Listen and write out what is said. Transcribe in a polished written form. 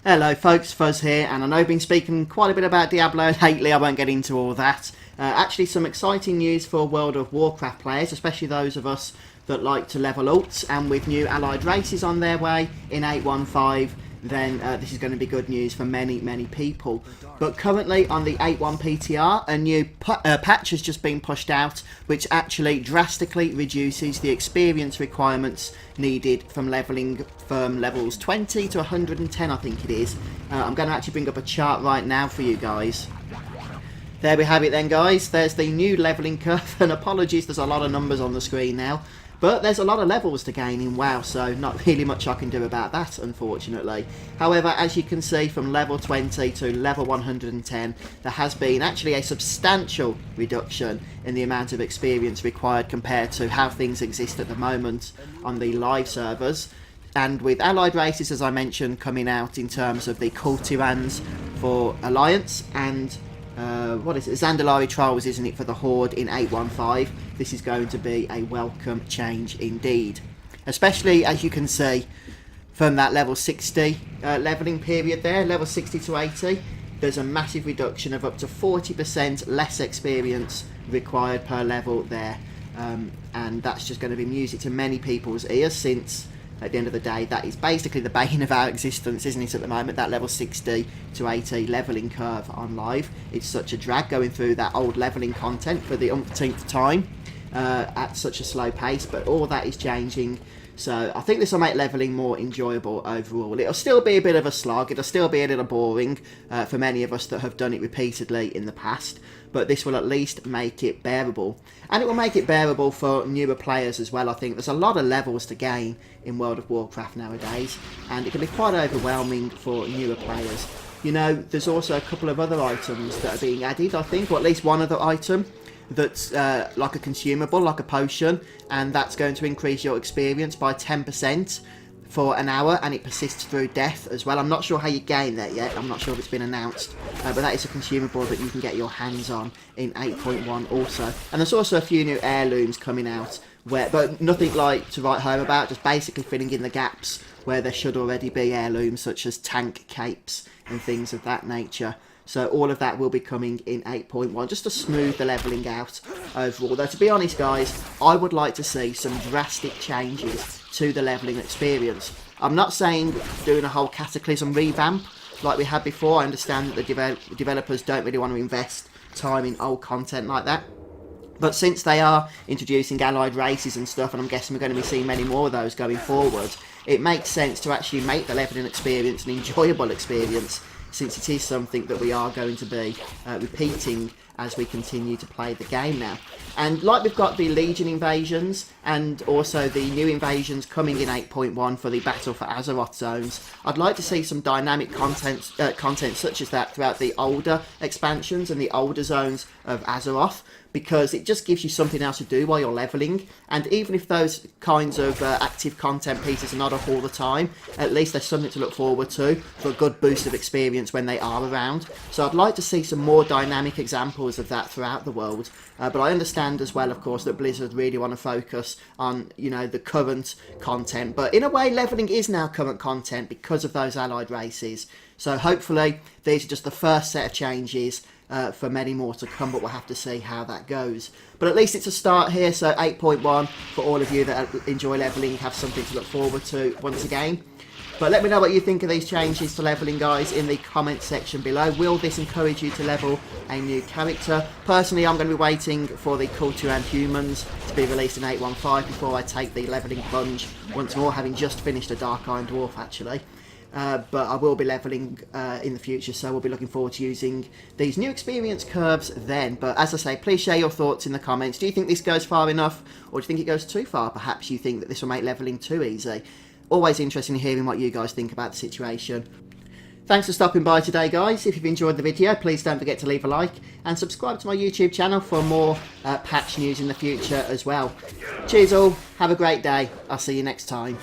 Hello folks, Fuzz here, and I know I've been speaking quite a bit about Diablo lately. I won't get into all that. Actually, some exciting news for World of Warcraft players, especially those of us that like to level ults, and with new allied races on their way in 8.1 then this is going to be good news for many people. But currently on the 8.1 PTR, a new patch has just been pushed out, which actually drastically reduces the experience requirements needed from leveling from levels 20 to 110, I think it is. I'm going to actually bring up a chart right now for you guys. There we have it then, guys. There's the new leveling curve, and apologies, there's a lot of numbers on the screen now. But there's a lot of levels to gain in WoW, so not really much I can do about that, unfortunately. However, as you can see, from level 20 to level 110, there has been actually a substantial reduction in the amount of experience required compared to how things exist at the moment on the live servers. And with allied races, as I mentioned, coming out in terms of the Cultirans for Alliance and what is it? Zandalari Trials, isn't it, for the Horde in 8.1. This is going to be a welcome change indeed. Especially, as you can see, from that level 60 levelling period there, level 60 to 80, there's a massive reduction of up to 40% less experience required per level there. And that's just going to be music to many people's ears, since at the end of the day, that is basically the bane of our existence, isn't it, at the moment, that level 60 to 80 levelling curve on live. It's such a drag going through that old levelling content for the umpteenth time at such a slow pace, but all that is changing. So I think this will make levelling more enjoyable overall. It'll still be a bit of a slog, it'll still be a little boring for many of us that have done it repeatedly in the past, but this will at least make it bearable. And it will make it bearable for newer players as well. I think there's a lot of levels to gain in World of Warcraft nowadays, and it can be quite overwhelming for newer players. You know, there's also a couple of other items that are being added, I think, or at least one other item that's like a consumable, like a potion, and that's going to increase your experience by 10% for an hour, and it persists through death as well. I'm not sure how you gain that yet, I'm not sure if it's been announced, but that is a consumable that you can get your hands on in 8.1 also. And there's also a few new heirlooms coming out, but nothing like to write home about, just basically filling in the gaps where there should already be heirlooms, such as tank capes and things of that nature. So all of that will be coming in 8.1, just to smooth the levelling out overall. Though, to be honest, guys, I would like to see some drastic changes to the levelling experience. I'm not saying doing a whole Cataclysm revamp like we had before. I understand that the developers don't really want to invest time in old content like that. But since they are introducing allied races and stuff, and I'm guessing we're going to be seeing many more of those going forward, it makes sense to actually make the levelling experience an enjoyable experience, since it is something that we are going to be repeating as we continue to play the game now. And like we've got the Legion invasions and also the new invasions coming in 8.1 for the Battle for Azeroth zones, I'd like to see some dynamic content such as that throughout the older expansions and the older zones of Azeroth, because it just gives you something else to do while you're leveling. And even if those kinds of active content pieces are not up all the time, at least there's something to look forward to for a good boost of experience when they are around. So I'd like to see some more dynamic examples of that throughout the world. But I understand as well, of course, that Blizzard really want to focus on, you know, the current content. But in a way, leveling is now current content because of those allied races. So hopefully these are just the first set of changes for many more to come, but we'll have to see how that goes. But at least it's a start here, so 8.1 for all of you that enjoy levelling, have something to look forward to once again. But let me know what you think of these changes to levelling, guys, in the comment section below. Will this encourage you to level a new character? Personally, I'm going to be waiting for the Cultiran humans to be released in 8.1 before I take the levelling plunge once more, having just finished a Dark Iron Dwarf, actually. But I will be levelling in the future, so we'll be looking forward to using these new experience curves then. But as I say, please share your thoughts in the comments. Do you think this goes far enough, or do you think it goes too far? Perhaps you think that this will make levelling too easy. Always interested in hearing what you guys think about the situation. Thanks for stopping by today, guys. If you've enjoyed the video, please don't forget to leave a like and subscribe to my YouTube channel for more patch news in the future as well. Cheers all, have a great day. I'll see you next time.